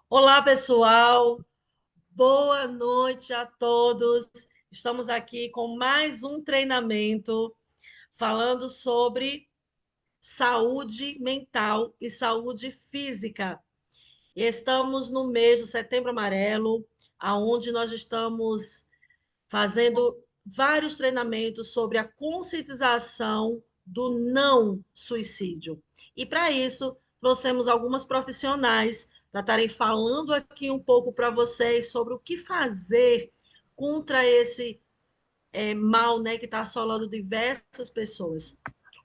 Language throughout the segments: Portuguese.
Olá, pessoal. Boa noite a todos. Estamos aqui com mais um treinamento falando sobre saúde mental e saúde física. Estamos no mês de Setembro Amarelo, aonde nós estamos fazendo vários treinamentos sobre a conscientização do não suicídio. E para isso, trouxemos algumas profissionais para estarem falando aqui um pouco para vocês sobre o que fazer contra esse mal, né, que está assolando diversas pessoas.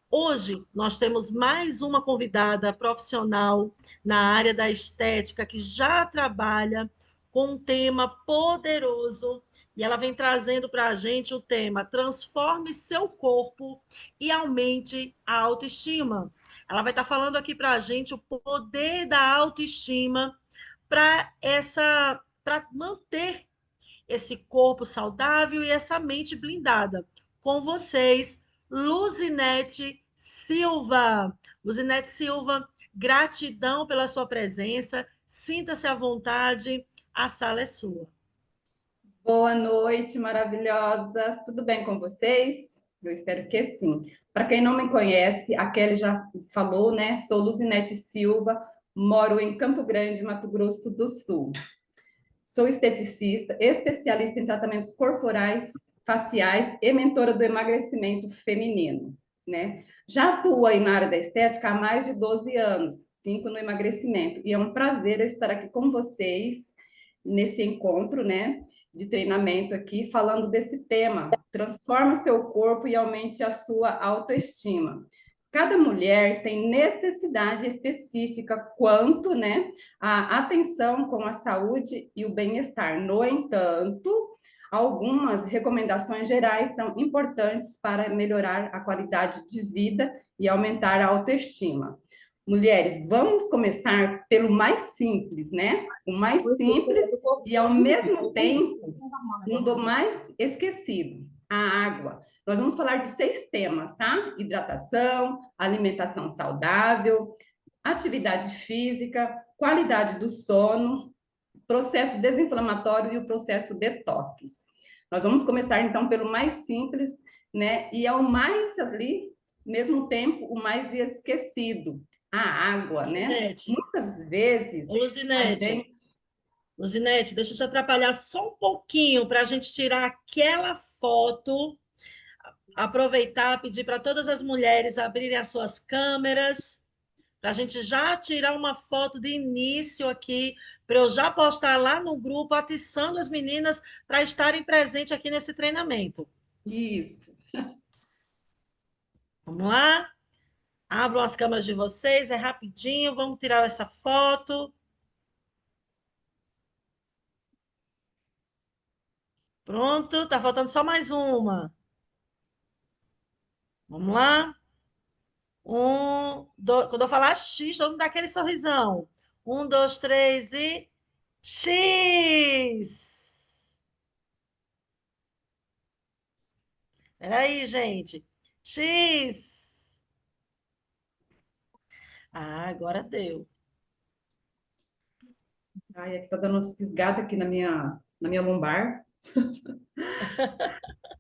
Hoje nós temos mais uma convidada profissional na área da estética que já trabalha com um tema poderoso e ela vem trazendo para a gente o tema Transforme seu corpo e aumente a autoestima. Ela vai estar falando aqui para a gente o poder da autoestima para manter esse corpo saudável e essa mente blindada. Com vocês, Luzinete Silva. Luzinete Silva, gratidão pela sua presença. Sinta-se à vontade, a sala é sua. Boa noite, maravilhosas. Tudo bem com vocês? Eu espero que sim. Para quem não me conhece, a Kelly já falou, né? Sou Luzinete Silva, moro em Campo Grande, Mato Grosso do Sul. Sou esteticista, especialista em tratamentos corporais, faciais e mentora do emagrecimento feminino, né? Já atuo aí na área da estética há mais de 12 anos, 5 no emagrecimento, e é um prazer eu estar aqui com vocês nesse encontro, né, de treinamento aqui, falando desse tema, transforma seu corpo e aumente a sua autoestima. Cada mulher tem necessidade específica quanto, né, a atenção com a saúde e o bem-estar. No entanto, algumas recomendações gerais são importantes para melhorar a qualidade de vida e aumentar a autoestima. Mulheres, vamos começar pelo mais simples, né? O mais simples e, ao mesmo tempo, um do mais esquecido, a água. Nós vamos falar de 6 temas, tá? Hidratação, alimentação saudável, atividade física, qualidade do sono, processo desinflamatório e o processo detox. Nós vamos começar então pelo mais simples, né? E ao mais ali, mesmo tempo, o mais esquecido, a água, né? Luzinete, Muitas vezes ô a Luzinete, gente. Luzinete, deixa eu te atrapalhar só um pouquinho para a gente tirar aquela foto, aproveitar, pedir para todas as mulheres abrirem as suas câmeras para a gente já tirar uma foto de início aqui, para eu já postar lá no grupo, atiçando as meninas para estarem presentes aqui nesse treinamento. Isso. Vamos lá? Abram as câmeras de vocês, é rapidinho, vamos tirar essa foto. Pronto, tá faltando só mais uma. Vamos lá? Quando eu falar X, todo mundo dá aquele sorrisão. Um, dois, três e X! Peraí, gente. X! Ah, agora deu. Ai, é que tá dando uma fisgada aqui na minha lombar.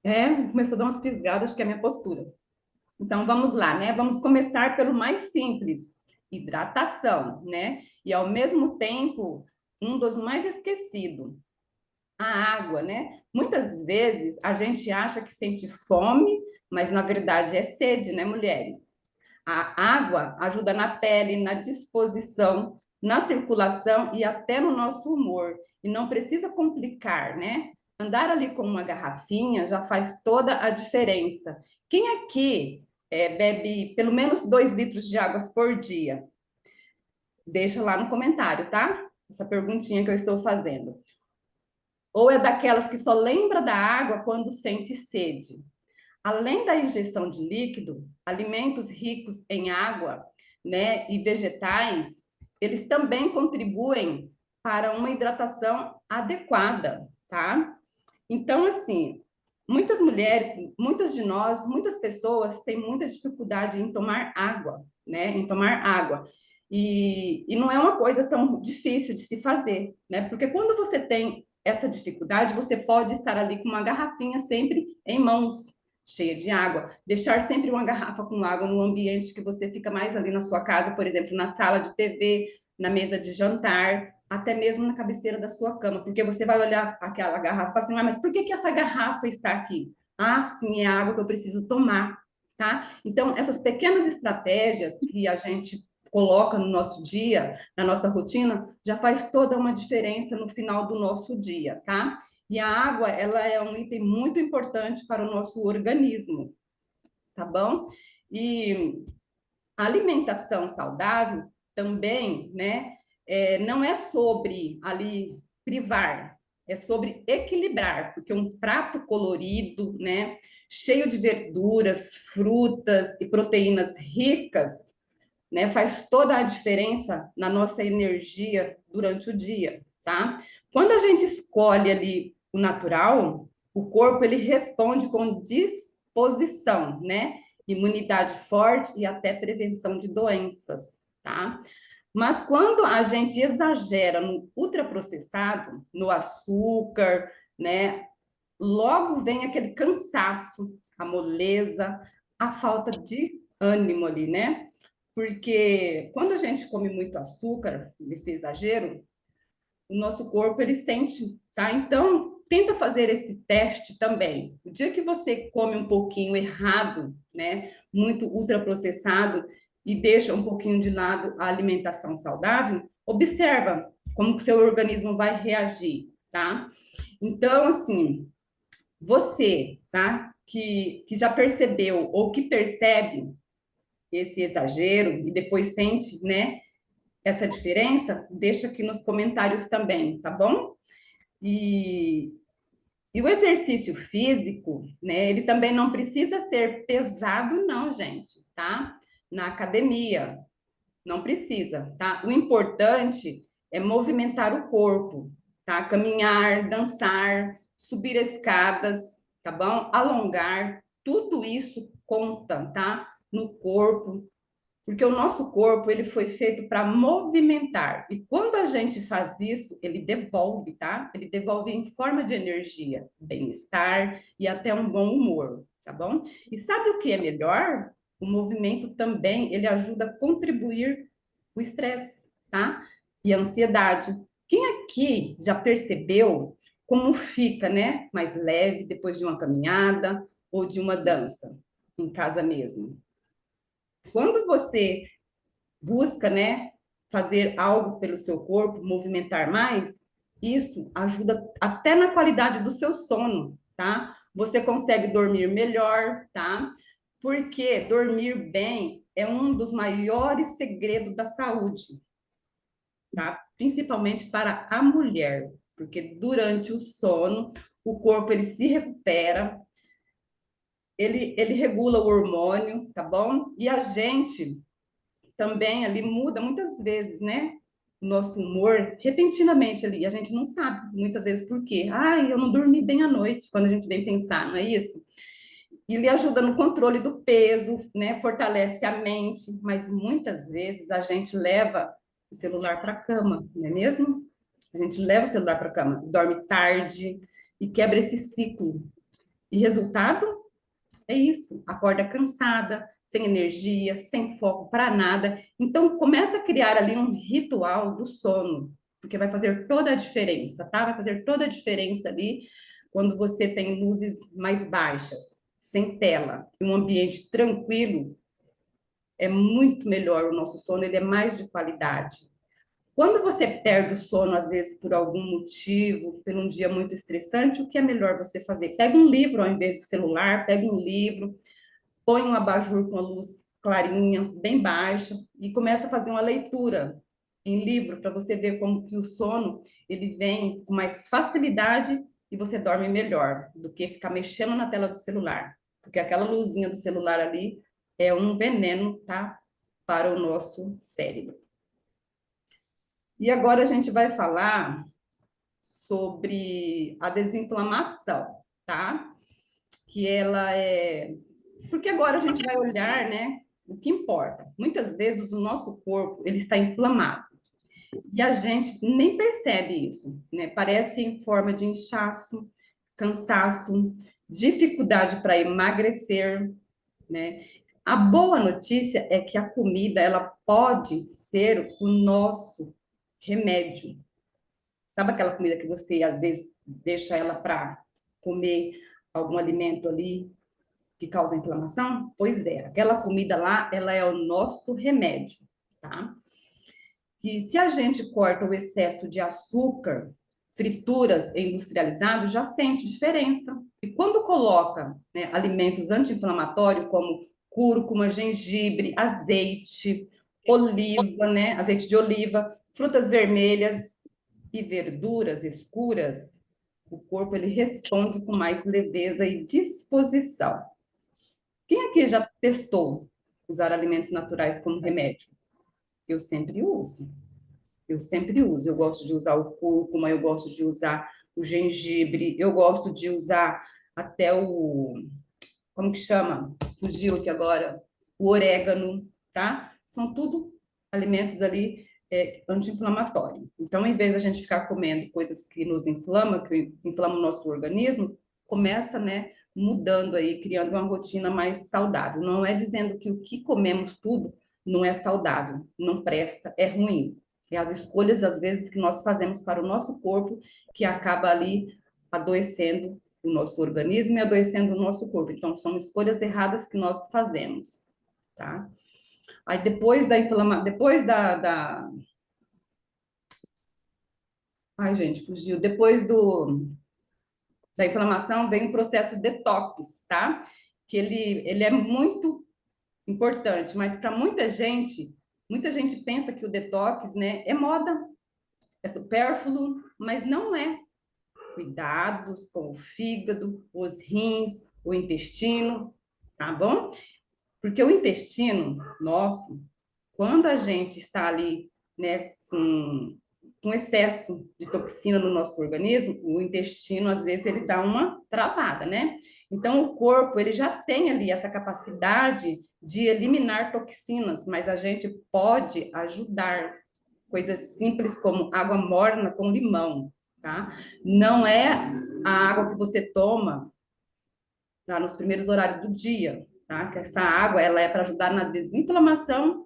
É, começou a dar umas fisgadas, acho que é a minha postura. Então vamos lá, né? Vamos começar pelo mais simples, hidratação, né? E ao mesmo tempo, um dos mais esquecidos, a água, né? Muitas vezes a gente acha que sente fome, mas na verdade é sede, né, mulheres? A água ajuda na pele, na disposição, na circulação e até no nosso humor. E não precisa complicar, né? Andar ali com uma garrafinha já faz toda a diferença. Quem aqui bebe pelo menos 2 litros de água por dia? Deixa lá no comentário, tá? Essa perguntinha que eu estou fazendo. Ou é daquelas que só lembra da água quando sente sede? Além da ingestão de líquido, alimentos ricos em água, né, e vegetais, eles também contribuem para uma hidratação adequada, tá? Então, assim, muitas mulheres, muitas de nós, muitas pessoas têm muita dificuldade em tomar água, né, em tomar água. E não é uma coisa tão difícil de se fazer, né? Porque quando você tem essa dificuldade, você pode estar ali com uma garrafinha sempre em mãos, cheia de água. Deixar sempre uma garrafa com água no ambiente que você fica mais ali na sua casa, por exemplo, na sala de TV, na mesa de jantar, até mesmo na cabeceira da sua cama, porque você vai olhar aquela garrafa e falar assim, ah, mas por que que essa garrafa está aqui? Ah, sim, é a água que eu preciso tomar, tá? Então, essas pequenas estratégias que a gente coloca no nosso dia, na nossa rotina, já faz toda uma diferença no final do nosso dia, tá? E a água, ela é um item muito importante para o nosso organismo, tá bom? E a alimentação saudável também, né, não é sobre ali privar, é sobre equilibrar, porque um prato colorido, né, cheio de verduras, frutas e proteínas ricas, né, faz toda a diferença na nossa energia durante o dia, tá? Quando a gente escolhe ali o natural, o corpo ele responde com disposição, né? Imunidade forte e até prevenção de doenças, tá? Mas quando a gente exagera no ultraprocessado, no açúcar, né? Logo vem aquele cansaço, a moleza, a falta de ânimo ali, né? Porque quando a gente come muito açúcar, esse exagero, o nosso corpo ele sente, tá? Então, tenta fazer esse teste também. O dia que você come um pouquinho errado, né, muito ultraprocessado e deixa um pouquinho de lado a alimentação saudável, observa como que seu organismo vai reagir, tá? Então, assim, você, tá? Que já percebeu ou que percebe esse exagero e depois sente, né, essa diferença, deixa aqui nos comentários também, tá bom? E, e o exercício físico, né, ele também não precisa ser pesado, não, gente, tá? Na academia, não precisa, tá? O importante é movimentar o corpo, tá? Caminhar, dançar, subir escadas, tá bom? Alongar, tudo isso conta, tá? No corpo, porque o nosso corpo ele foi feito para movimentar. E quando a gente faz isso, ele devolve, tá? Ele devolve em forma de energia, bem-estar e até um bom humor, tá bom? E sabe o que é melhor? O movimento também, ele ajuda a contribuir o estresse, tá? E a ansiedade. Quem aqui já percebeu como fica, né? Mais leve depois de uma caminhada ou de uma dança em casa mesmo? Quando você busca, né, fazer algo pelo seu corpo, movimentar mais, isso ajuda até na qualidade do seu sono, tá? Você consegue dormir melhor, tá? Porque dormir bem é um dos maiores segredos da saúde, tá? Principalmente para a mulher, porque durante o sono o corpo ele se recupera, ele regula o hormônio, tá bom? E a gente também ali muda muitas vezes, né? O nosso humor repentinamente ali, a gente não sabe muitas vezes por quê. Ai, eu não dormi bem à noite, quando a gente vem pensar, não é isso? E ele ajuda no controle do peso, né? Fortalece a mente, mas muitas vezes a gente leva o celular para a cama, não é mesmo? A gente leva o celular para a cama, dorme tarde e quebra esse ciclo. E resultado? É isso, acorda cansada, sem energia, sem foco para nada. Então, começa a criar ali um ritual do sono, porque vai fazer toda a diferença, tá? Vai fazer toda a diferença ali quando você tem luzes mais baixas, sem tela, em um ambiente tranquilo, é muito melhor o nosso sono, ele é mais de qualidade. Quando você perde o sono, às vezes por algum motivo, por um dia muito estressante, o que é melhor você fazer? Pega um livro ao invés do celular, pega um livro, põe um abajur com a luz clarinha, bem baixa, e começa a fazer uma leitura em livro para você ver como que o sono ele vem com mais facilidade e você dorme melhor do que ficar mexendo na tela do celular, porque aquela luzinha do celular ali é um veneno, tá? Para o nosso cérebro. E agora a gente vai falar sobre a desinflamação, tá? Que ela é. Porque agora a gente vai olhar, né? o que importa. Muitas vezes o nosso corpo ele está inflamado e a gente nem percebe isso, né? Parece em forma de inchaço, cansaço, dificuldade para emagrecer, né? A boa notícia é que a comida ela pode ser o nosso remédio. Sabe aquela comida que você às vezes deixa ela para comer algum alimento ali que causa inflamação? Pois é, aquela comida lá, ela é o nosso remédio, tá? E se a gente corta o excesso de açúcar, frituras e industrializados, já sente diferença. E quando coloca, né, alimentos anti-inflamatórios como cúrcuma, gengibre, azeite, oliva, né, azeite de oliva, frutas vermelhas e verduras escuras, o corpo ele responde com mais leveza e disposição. Quem aqui já testou usar alimentos naturais como remédio? Eu sempre uso. Eu sempre uso. Eu gosto de usar o cúrcuma, eu gosto de usar o gengibre, eu gosto de usar até o, como que chama? Fugiu aqui agora, o orégano, tá? São tudo alimentos ali anti-inflamatórios. Então, em vez da gente ficar comendo coisas que nos inflamam, que inflamam o nosso organismo, começa, né, mudando aí, criando uma rotina mais saudável. Não é dizendo que o que comemos tudo não é saudável, não presta, é ruim. É as escolhas, às vezes, que nós fazemos para o nosso corpo que acaba ali adoecendo o nosso organismo e adoecendo o nosso corpo. Então, são escolhas erradas que nós fazemos, tá? Aí, depois da inflamação, depois Ai, gente, fugiu. Depois da inflamação, vem o processo detox, tá? Que ele é muito importante, mas para muita gente pensa que o detox, né, é moda, é supérfluo, mas não é. Cuidados com o fígado, os rins, o intestino, tá bom? Porque o intestino, nosso, quando a gente está ali, né, com excesso de toxina no nosso organismo, o intestino, às vezes, ele dá uma travada, né? Então, o corpo, ele já tem ali essa capacidade de eliminar toxinas, mas a gente pode ajudar. Coisas simples como água morna com limão, tá? Não é a água que você toma tá, nos primeiros horários do dia, tá? Que essa água, ela é para ajudar na desinflamação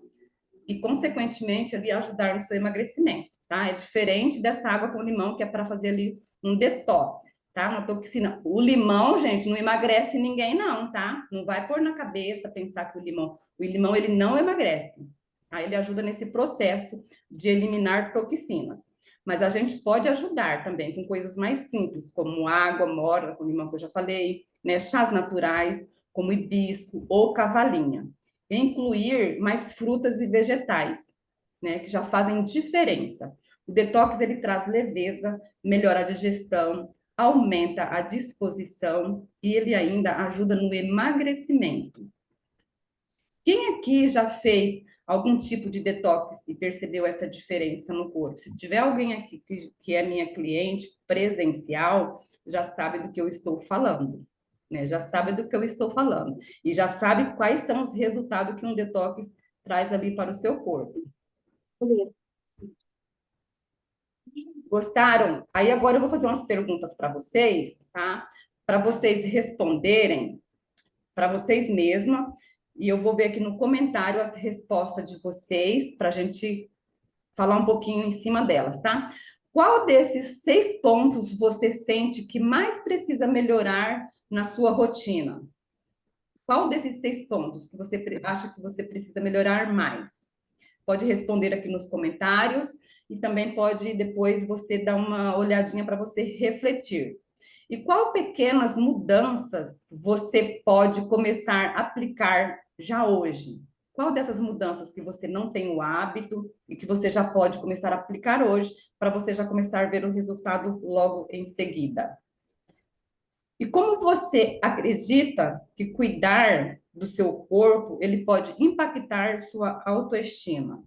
e, consequentemente, ali ajudar no seu emagrecimento, tá? É diferente dessa água com limão, que é para fazer ali um detox, tá? Uma toxina. O limão, gente, não emagrece ninguém, não, tá? Não vai pôr na cabeça pensar que o limão, ele não emagrece, tá? Ele ajuda nesse processo de eliminar toxinas. Mas a gente pode ajudar também com coisas mais simples, como água morna com limão, que eu já falei, né? Chás naturais, como hibisco ou cavalinha incluir mais frutas e vegetais, né, que já fazem diferença. O detox ele traz leveza, melhora a digestão, aumenta a disposição e ele ainda ajuda no emagrecimento. Quem aqui já fez algum tipo de detox e percebeu essa diferença no corpo? Se tiver alguém aqui que é minha cliente presencial, já sabe do que eu estou falando. Né? Já sabe do que eu estou falando. E já sabe quais são os resultados que um detox traz ali para o seu corpo. Gostaram? Aí agora eu vou fazer umas perguntas para vocês, tá? Para vocês responderem para vocês mesma. E eu vou ver aqui no comentário as respostas de vocês para a gente falar um pouquinho em cima delas, tá? Qual desses 6 pontos você sente que mais precisa melhorar na sua rotina? Qual desses 6 pontos que você acha que você precisa melhorar mais? Pode responder aqui nos comentários e também pode depois você dar uma olhadinha para você refletir. E qual pequenas mudanças você pode começar a aplicar já hoje? Qual dessas mudanças que você não tem o hábito e que você já pode começar a aplicar hoje para você já começar a ver o resultado logo em seguida? E como você acredita que cuidar do seu corpo, ele pode impactar sua autoestima?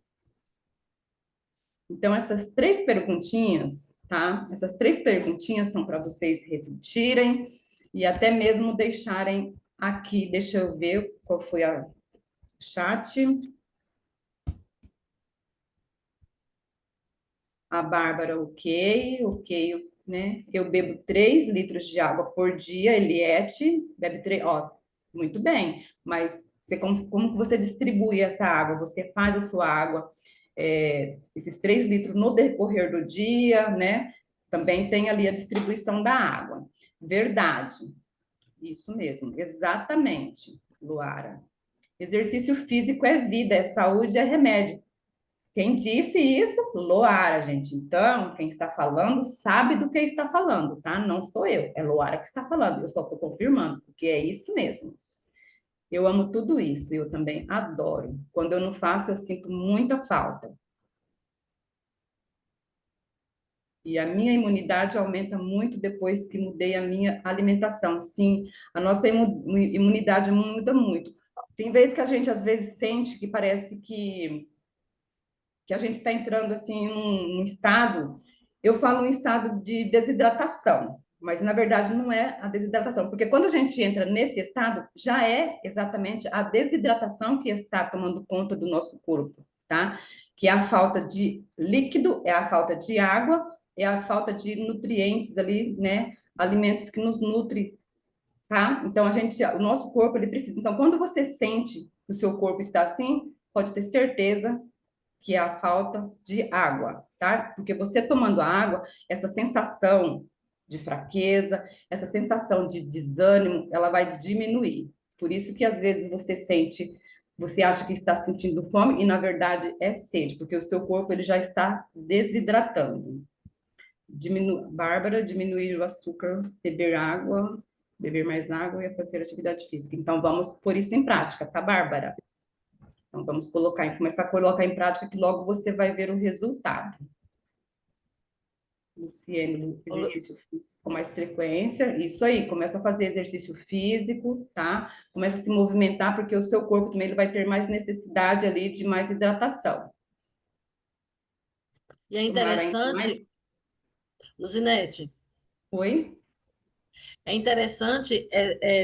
Então, essas 3 perguntinhas, tá? Essas 3 perguntinhas são para vocês refletirem e até mesmo deixarem aqui, deixa eu ver qual foi chat. A Bárbara, ok, né? Eu bebo 3 litros de água por dia, Eliette, bebe 3, ó, muito bem, mas você, como que você distribui essa água? Você faz a sua água, esses 3 litros no decorrer do dia, né? Também tem ali a distribuição da água. Verdade, isso mesmo, exatamente, Luara. Exercício físico é vida, é saúde, é remédio. Quem disse isso? Loara, gente. Então, quem está falando sabe do que está falando, tá? Não sou eu, é Loara que está falando. Eu só estou confirmando, porque é isso mesmo. Eu amo tudo isso, eu também adoro. Quando eu não faço, eu sinto muita falta. E a minha imunidade aumenta muito depois que mudei a minha alimentação. Sim, a nossa imunidade muda muito. Tem vezes que a gente às vezes sente que parece que a gente está entrando assim num estado, eu falo um estado de desidratação, mas na verdade não é a desidratação, porque quando a gente entra nesse estado, já é exatamente a desidratação que está tomando conta do nosso corpo, tá? Que é a falta de líquido, é a falta de água, é a falta de nutrientes ali, né? Alimentos que nos nutrem, tá? Então o nosso corpo ele precisa. Então quando você sente que o seu corpo está assim, pode ter certeza que é a falta de água, tá? Porque você tomando a água, essa sensação de fraqueza, essa sensação de desânimo, ela vai diminuir. Por isso que às vezes você acha que está sentindo fome e na verdade é sede, porque o seu corpo ele já está desidratando. Bárbara, diminuir o açúcar, beber água, beber mais água e fazer atividade física. Então vamos pôr isso em prática, tá, Bárbara? Então, vamos começar a colocar em prática que logo você vai ver o resultado. Luciene, exercício físico com mais frequência. Isso aí, começa a fazer exercício físico, tá? Começa a se movimentar, porque o seu corpo também ele vai ter mais necessidade ali de mais hidratação. E é Tomar ainda mais. interessante, Luzinete, Oi? é interessante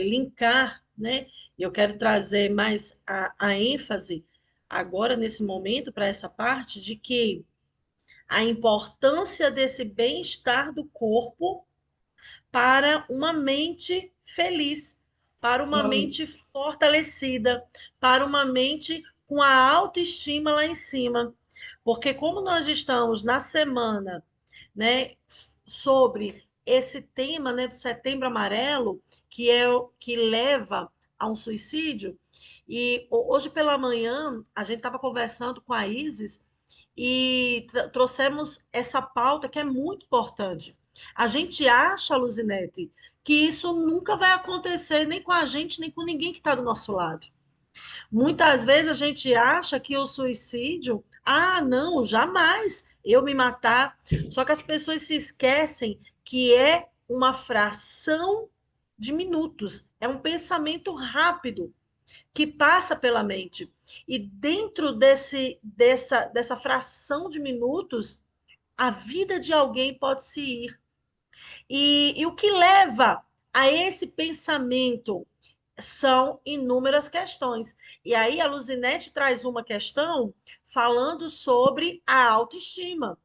linkar, né? Eu quero trazer mais a ênfase agora, nesse momento, para essa parte de que a importância desse bem-estar do corpo para uma mente feliz, para uma Uma... mente fortalecida, para uma mente com a autoestima lá em cima. Porque como nós estamos na semana, né, sobre esse tema, né, do Setembro Amarelo, que é o que leva a um suicídio, e hoje pela manhã a gente estava conversando com a Isis e trouxemos essa pauta que é muito importante. A gente acha, Luzinete, que isso nunca vai acontecer nem com a gente, nem com ninguém que está do nosso lado. Muitas vezes a gente acha que o suicídio, não, jamais eu me matar. Só que as pessoas se esquecem que é uma fração de minutos, é um pensamento rápido que passa pela mente. E dentro dessa fração de minutos, a vida de alguém pode se ir. E o que leva a esse pensamento são inúmeras questões. E aí a Luzinete traz uma questão falando sobre a autoestima.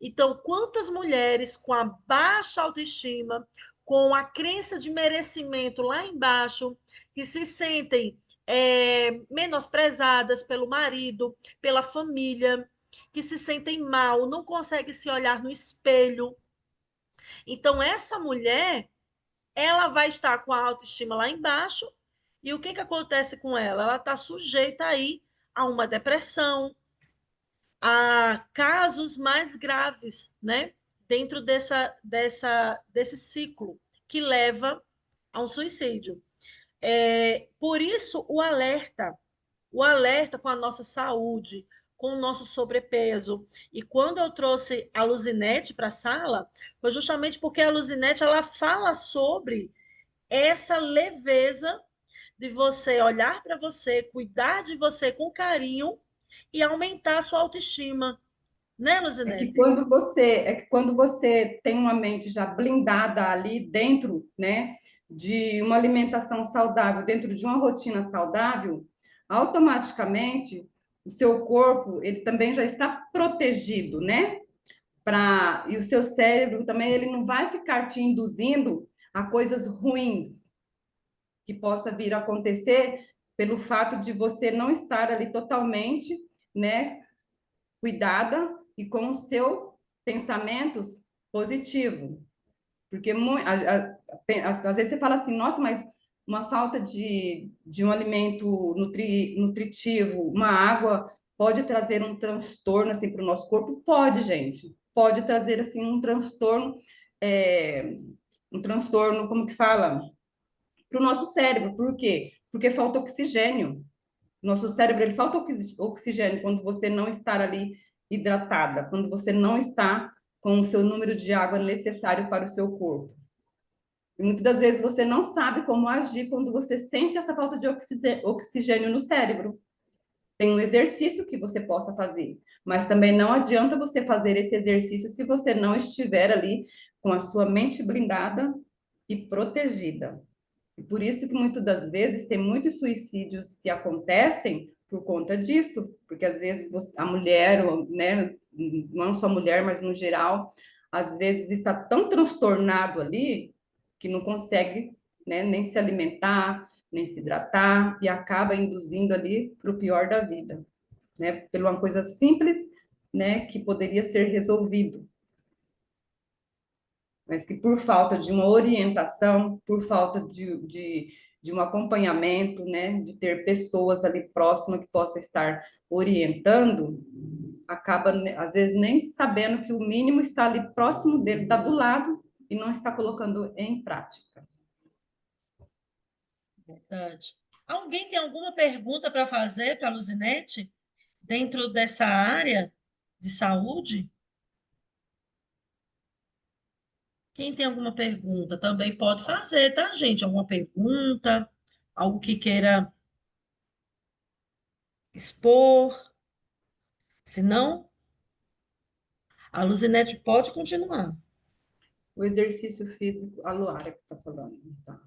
Então, quantas mulheres com a baixa autoestima, com a crença de merecimento lá embaixo, que se sentem menosprezadas pelo marido, pela família, que se sentem mal, não conseguem se olhar no espelho. Então, essa mulher, ela vai estar com a autoestima lá embaixo, e o que, que acontece com ela? Ela está sujeita aí a uma depressão, a casos mais graves, né? Dentro desse ciclo que leva a um suicídio. Por isso, o alerta com a nossa saúde, com o nosso sobrepeso. E quando eu trouxe a Luzinete para a sala, foi justamente porque a Luzinete ela fala sobre essa leveza de você olhar para você, cuidar de você com carinho e aumentar a sua autoestima, né, Luzinete? É que quando você tem uma mente já blindada ali dentro, né, de uma alimentação saudável, dentro de uma rotina saudável, automaticamente o seu corpo ele também já está protegido, né? E o seu cérebro também ele não vai ficar te induzindo a coisas ruins que possa vir a acontecer pelo fato de você não estar ali totalmente, né, cuidada e com os seus pensamentos positivos. Porque às vezes você fala assim, nossa, mas uma falta de um alimento nutritivo, uma água, pode trazer um transtorno assim, para o nosso corpo? Pode, gente. Pode trazer assim, é, um transtorno, como que fala? Para o nosso cérebro. Por quê? Porque falta oxigênio. Nosso cérebro ele falta oxigênio quando você não está ali hidratada, quando você não está com o seu número de água necessário para o seu corpo. E muitas das vezes você não sabe como agir quando você sente essa falta de oxigênio no cérebro. Tem um exercício que você possa fazer, mas também não adianta você fazer esse exercício se você não estiver ali com a sua mente blindada e protegida. E por isso que muitas das vezes tem muitos suicídios que acontecem por conta disso, porque às vezes a mulher, né, não só a mulher, mas no geral, às vezes está tão transtornado ali que não consegue, né, nem se alimentar, nem se hidratar e acaba induzindo ali para o pior da vida, né, por uma coisa simples, né, que poderia ser resolvido, mas que por falta de uma orientação, por falta de um acompanhamento, né, de ter pessoas ali próximas que possa estar orientando, acaba, né, às vezes, nem sabendo que o mínimo está ali próximo dele, está do lado, e não está colocando em prática. Verdade. Alguém tem alguma pergunta para fazer para a Luzinete dentro dessa área de saúde? Quem tem alguma pergunta também pode fazer, tá, gente? Alguma pergunta, algo que queira expor? Se não, a Luzinete pode continuar. O exercício físico, a Luara que está falando, tá?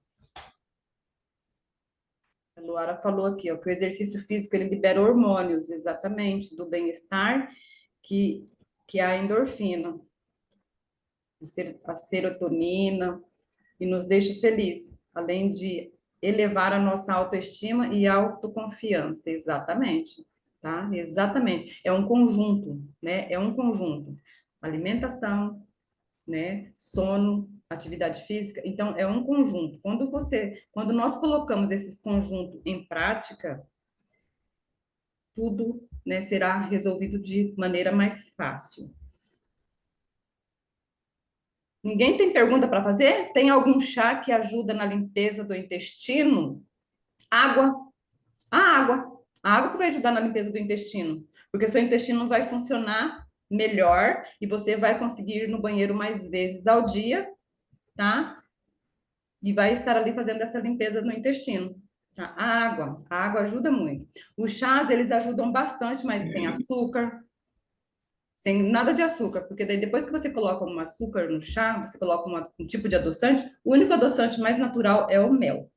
A Luara falou aqui, ó, que o exercício físico ele libera hormônios, exatamente, do bem-estar, que, que é a endorfina, a serotonina, e nos deixa feliz, além de elevar a nossa autoestima e autoconfiança, exatamente, tá? Exatamente. É um conjunto, né? É um conjunto. Alimentação, né? Sono, atividade física, então é um conjunto. Quando nós colocamos esses conjuntos em prática, tudo, né, será resolvido de maneira mais fácil. Ninguém tem pergunta para fazer? Tem algum chá que ajuda na limpeza do intestino? Água. A água. A água que vai ajudar na limpeza do intestino. Porque seu intestino vai funcionar melhor e você vai conseguir ir no banheiro mais vezes ao dia, tá? E vai estar ali fazendo essa limpeza no intestino. Tá? A água ajuda muito. Os chás, eles ajudam bastante, mas sem açúcar, sem nada de açúcar, porque daí depois que você coloca um açúcar no chá, você coloca um tipo de adoçante, o único adoçante mais natural é o mel.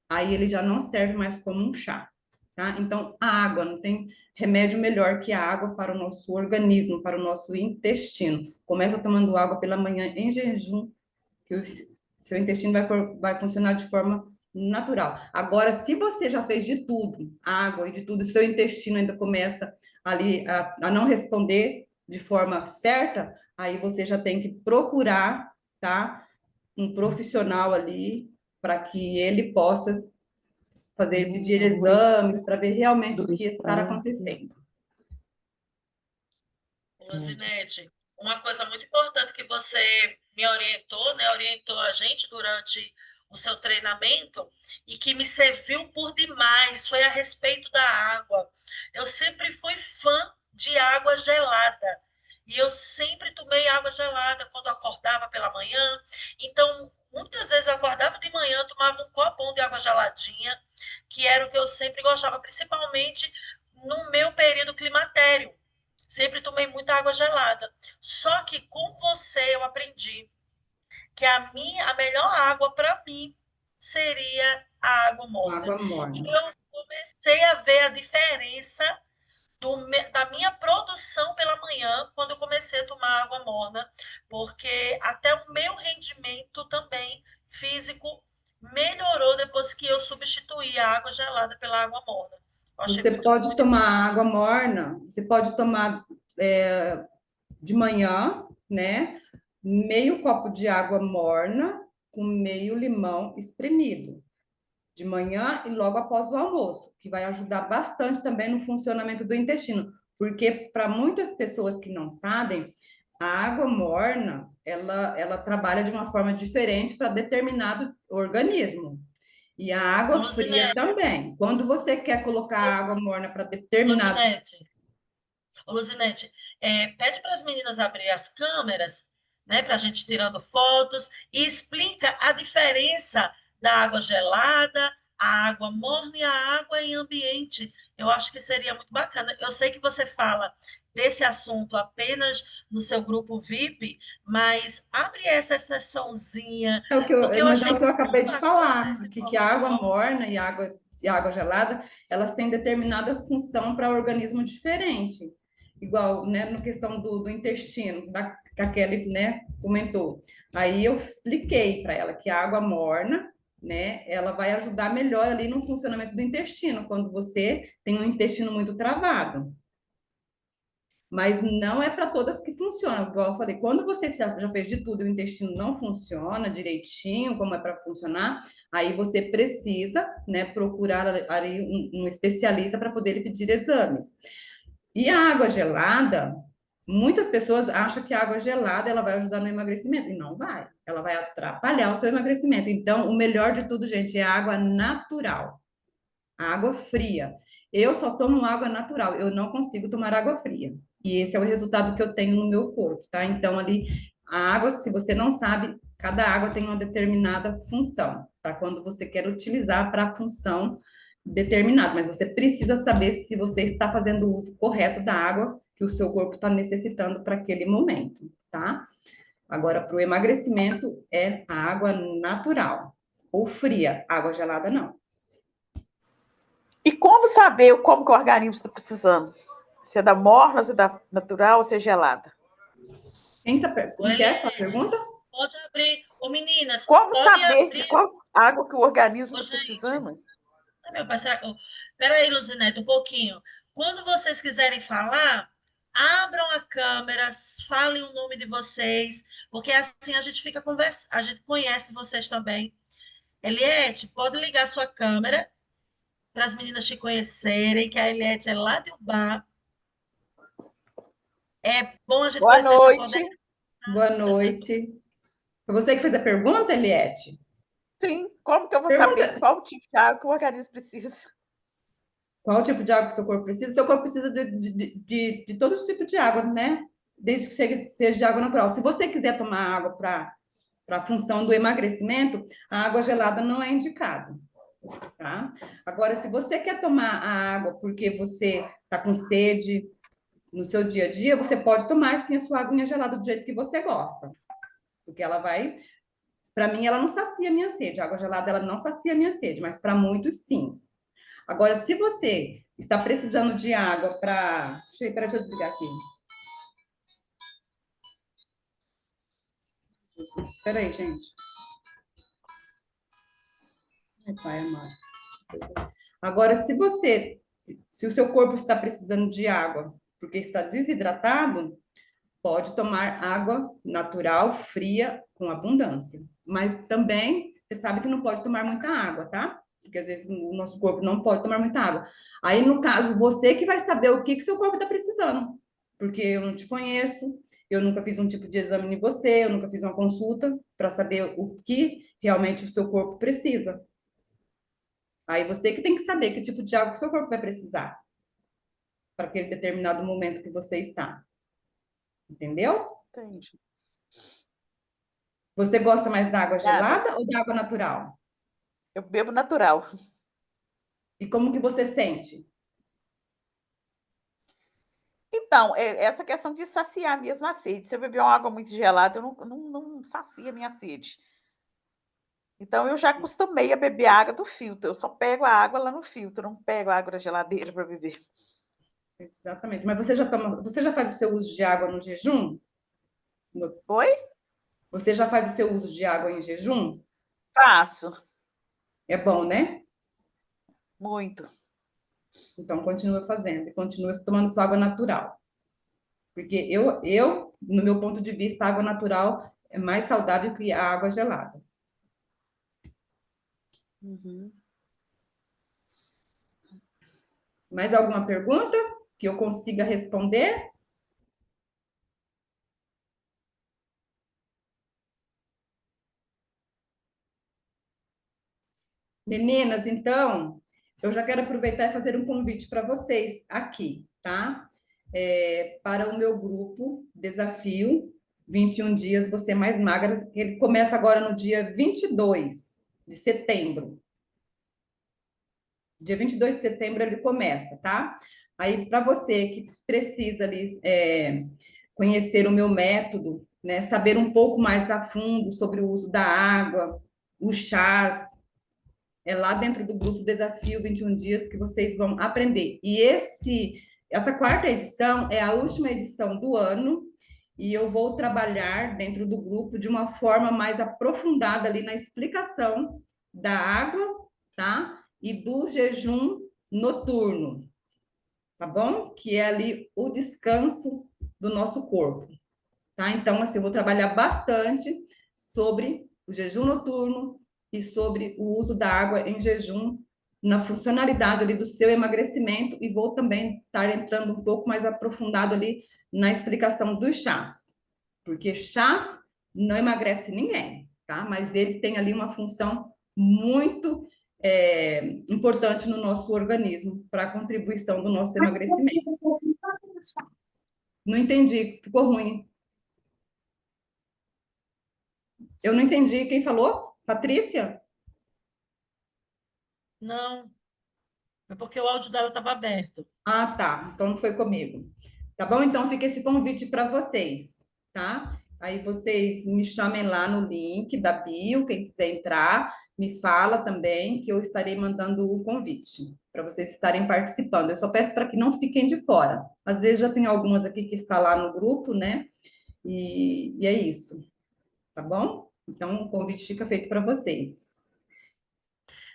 Aí ele já não serve mais como um chá, tá? Então, a água, não tem remédio melhor que a água para o nosso organismo, para o nosso intestino. Começa tomando água pela manhã em jejum, que o seu intestino vai funcionar de forma natural. Agora, se você já fez de tudo, água e de tudo, o seu intestino ainda começa ali a não responder de forma certa, aí você já tem que procurar, tá? Um profissional ali para que ele possa pedir exames para ver realmente o que está acontecendo. Luzinete, uma coisa muito importante que você me orientou, né? Orientou a gente durante o seu treinamento e que me serviu por demais foi a respeito da água. Eu sempre fui fã de água gelada. E eu sempre tomei água gelada quando acordava pela manhã. Então, muitas vezes eu acordava de manhã, tomava um copão de água geladinha, que era o que eu sempre gostava, principalmente no meu período climatério. Sempre tomei muita água gelada. Só que com você eu aprendi que a melhor água para mim seria a água morna. Água E morna. eu comecei comecei a ver a diferença da minha produção pela manhã, quando eu comecei a tomar água morna, porque até o meu rendimento também físico melhorou depois que eu substituí a água gelada pela água morna. Eu achei Você muito, pode muito tomar água morna, você pode tomar de manhã, né? Meio copo de água morna com meio limão espremido. De manhã e logo após o almoço, que vai ajudar bastante também no funcionamento do intestino, porque para muitas pessoas que não sabem, a água morna, ela trabalha de uma forma diferente para determinado organismo. E a água fria Luzinete, também. Quando você quer colocar água morna para determinado. Luzinete, Luzinete, pede para as meninas abrir as câmeras, né, para a gente tirando fotos, e explica a diferença da água gelada, a água morna e a água em ambiente. Eu acho que seria muito bacana. Eu sei que você fala desse assunto apenas no seu grupo VIP, mas abre essa sessãozinha, porque eu Mas é achei o que eu acabei muito de bacana falar, essa que a água informação. morna e a água gelada, elas têm determinadas funções para organismo diferente. Igual, né, na questão do intestino, que a Kelly, né, comentou. Aí eu expliquei para ela que a água morna, né, ela vai ajudar melhor ali no funcionamento do intestino, quando você tem um intestino muito travado. Mas não é para todas que funcionam. Igual eu falei, quando você já fez de tudo e o intestino não funciona direitinho, como é para funcionar, aí você precisa, né, procurar ali um especialista para poder lhe pedir exames. E a água gelada, muitas pessoas acham que a água gelada ela vai ajudar no emagrecimento, e não vai. Ela vai atrapalhar o seu emagrecimento. Então, o melhor de tudo, gente, é a água natural, a água fria. Eu só tomo água natural, eu não consigo tomar água fria. E esse é o resultado que eu tenho no meu corpo, tá? Então, ali, a água, se você não sabe, cada água tem uma determinada função, tá? Quando você quer utilizar para a função determinada, mas você precisa saber se você está fazendo o uso correto da água que o seu corpo está necessitando para aquele momento, tá? Agora, para o emagrecimento, é a água natural ou fria, água gelada não. E como saber como que o organismo está precisando? Se é da morna, se é da natural ou se é gelada? Como que é a Eliette, pergunta? pode abrir. Ô, meninas, Como pode saber de abrir. qual água que o organismo Ô, está gente, precisando? meu parceiro, peraí, Luzinete, um pouquinho. Quando vocês quiserem falar, abram a câmera, falem o nome de vocês, porque assim a gente fica conversando, a gente conhece vocês também. Eliette, pode ligar sua câmera para as meninas te conhecerem, que a Eliette é lá de Ubá. É bom a gente Boa conhecer essa noite. poderosa Boa também. noite. Foi você que fez a pergunta, Eliette? Sim, como que eu vou saber Pergunta qual tipo de água que o organismo precisa? qual tipo de água que seu corpo precisa? Seu corpo precisa de todo tipo de água, né? Desde que seja de água natural. Se você quiser tomar água para a função do emagrecimento, a água gelada não é indicada, tá? Agora, se você quer tomar a água porque você está com sede no seu dia a dia, você pode tomar sim a sua aguinha gelada do jeito que você gosta, porque ela vai. Para mim, ela não sacia a minha sede. A água gelada, ela não sacia a minha sede, mas para muitos, sim. Agora, se você está precisando de água para. Deixa eu desligar aqui. Espera aí, gente. Ai, pai amado. Agora, se o seu corpo está precisando de água porque está desidratado, pode tomar água natural, fria, com abundância. Mas também, você sabe que não pode tomar muita água, tá? Porque às vezes o nosso corpo não pode tomar muita água. Aí, no caso, você que vai saber o que seu corpo está precisando. Porque eu não te conheço, eu nunca fiz um tipo de exame em você, eu nunca fiz uma consulta para saber o que realmente o seu corpo precisa. Aí você que tem que saber que tipo de água que o seu corpo vai precisar para aquele determinado momento que você está. Entendeu? Entendi. Você gosta mais da água Obrigada. gelada ou da água natural? Eu bebo natural. E como que você sente? Então, essa questão de saciar mesmo a sede. Se eu beber uma água muito gelada, eu não sacia a minha sede. Então, eu já acostumei a beber água do filtro. Eu só pego a água lá no filtro, não pego a água da geladeira para beber. Exatamente. Mas você já faz o seu uso de água no jejum? Oi? Você já faz o seu uso de água em jejum? Faço, É bom, né? muito. Então, continua fazendo e continua tomando sua água natural. Porque no meu ponto de vista, a água natural é mais saudável que a água gelada. Uhum. Mais alguma pergunta que eu consiga responder? Meninas, então, eu já quero aproveitar e fazer um convite para vocês aqui, tá? Para o meu grupo Desafio 21 Dias Você Mais Magra. Ele começa agora no dia 22 de setembro. Dia 22 de setembro ele começa, tá? Aí, para você que precisa ali, conhecer o meu método, né? Saber um pouco mais a fundo sobre o uso da água, os chás, é lá dentro do grupo Desafio 21 Dias que vocês vão aprender. E essa quarta edição é a última edição do ano, e eu vou trabalhar dentro do grupo de uma forma mais aprofundada ali na explicação da água, tá? E do jejum noturno, tá bom? Que é ali o descanso do nosso corpo, tá? Então, assim, eu vou trabalhar bastante sobre o jejum noturno e sobre o uso da água em jejum na funcionalidade ali do seu emagrecimento e vou também estar entrando um pouco mais aprofundado ali na explicação dos chás, porque chás não emagrece ninguém, tá? Mas ele tem ali uma função muito importante no nosso organismo para a contribuição do nosso emagrecimento. Não entendi, ficou ruim. Eu não entendi quem falou? Patrícia? Não, é porque o áudio dela estava aberto. Ah, tá. Então não foi comigo. Tá bom? Então fica esse convite para vocês, tá? Aí vocês me chamem lá no link da bio, quem quiser entrar, me fala também que eu estarei mandando o convite para vocês estarem participando. Eu só peço para que não fiquem de fora. Às vezes já tem algumas aqui que está lá no grupo, né? E é isso, tá bom? Então o convite fica feito para vocês.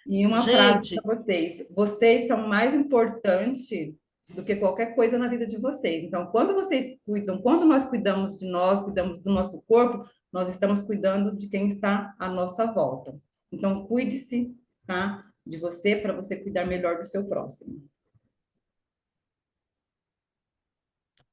E uma frase para Gente, vocês: vocês são mais importantes do que qualquer coisa na vida de vocês. Então, quando vocês cuidam, quando nós cuidamos de nós, cuidamos do nosso corpo, nós estamos cuidando de quem está à nossa volta. Então, cuide-se, tá? De você para você cuidar melhor do seu próximo.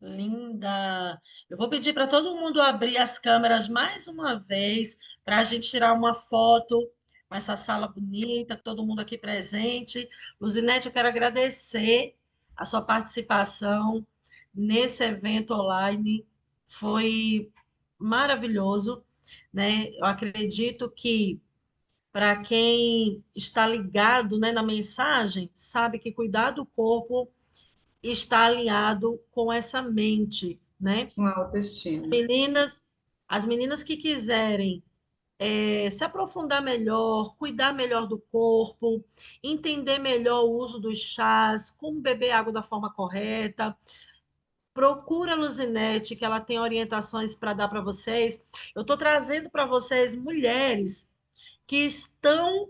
linda. Eu vou pedir para todo mundo abrir as câmeras mais uma vez para a gente tirar uma foto com essa sala bonita, todo mundo aqui presente. Luzinete, eu quero agradecer a sua participação nesse evento online. Foi maravilhoso, né? Eu acredito que para quem está ligado, né, na mensagem, sabe que cuidar do corpo está alinhado com essa mente, né? Com autoestima. Meninas, as meninas que quiserem se aprofundar melhor, cuidar melhor do corpo, entender melhor o uso dos chás, como beber água da forma correta, procura a Luzinete, que ela tem orientações para dar para vocês. Eu estou trazendo para vocês mulheres que estão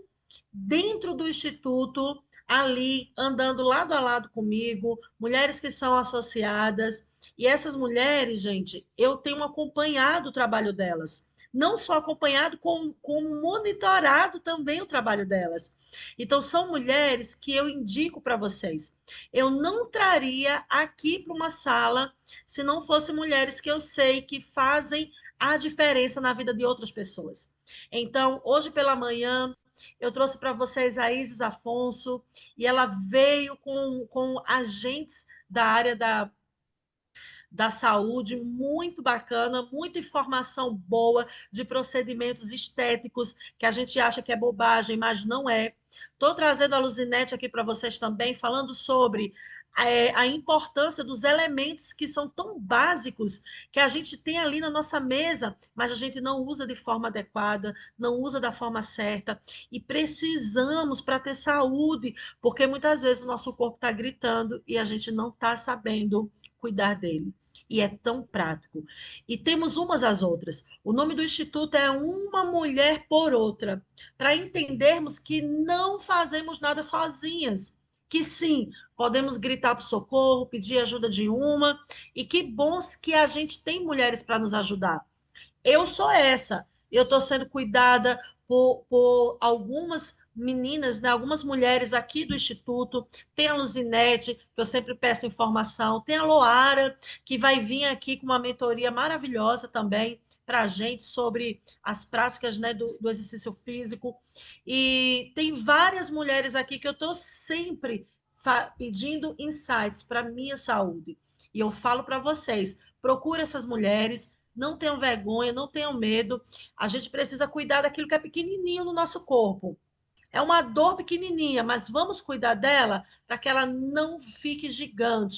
dentro do instituto, ali, andando lado a lado comigo, mulheres que são associadas. E essas mulheres, gente, eu tenho acompanhado o trabalho delas. Não só acompanhado, como monitorado também o trabalho delas. Então, são mulheres que eu indico para vocês. Eu não traria aqui para uma sala se não fossem mulheres que eu sei que fazem a diferença na vida de outras pessoas. Então, hoje pela manhã, eu trouxe para vocês a Isis Afonso, e ela veio com agentes da área da saúde, muito bacana, muita informação boa de procedimentos estéticos que a gente acha que é bobagem, mas não é. Estou trazendo a Luzinete aqui para vocês também, falando sobre a importância dos elementos que são tão básicos que a gente tem ali na nossa mesa, mas a gente não usa de forma adequada, não usa da forma certa, e precisamos para ter saúde, porque muitas vezes o nosso corpo está gritando e a gente não está sabendo cuidar dele. E é tão prático. E temos umas às outras. O nome do instituto é Uma Mulher por Outra, para entendermos que não fazemos nada sozinhas, que sim, podemos gritar para o socorro, pedir ajuda de uma, e que bons que a gente tem mulheres para nos ajudar. Eu sou essa, eu estou sendo cuidada por algumas meninas, né, algumas mulheres aqui do Instituto, tem a Luzinete, que eu sempre peço informação, tem a Loara, que vai vir aqui com uma mentoria maravilhosa também para a gente sobre as práticas, né, do exercício físico, e tem várias mulheres aqui que eu estou sempre pedindo insights para a minha saúde, e eu falo para vocês, procure essas mulheres, não tenham vergonha, não tenham medo. A gente precisa cuidar daquilo que é pequenininho no nosso corpo. É uma dor pequenininha, mas vamos cuidar dela para que ela não fique gigante.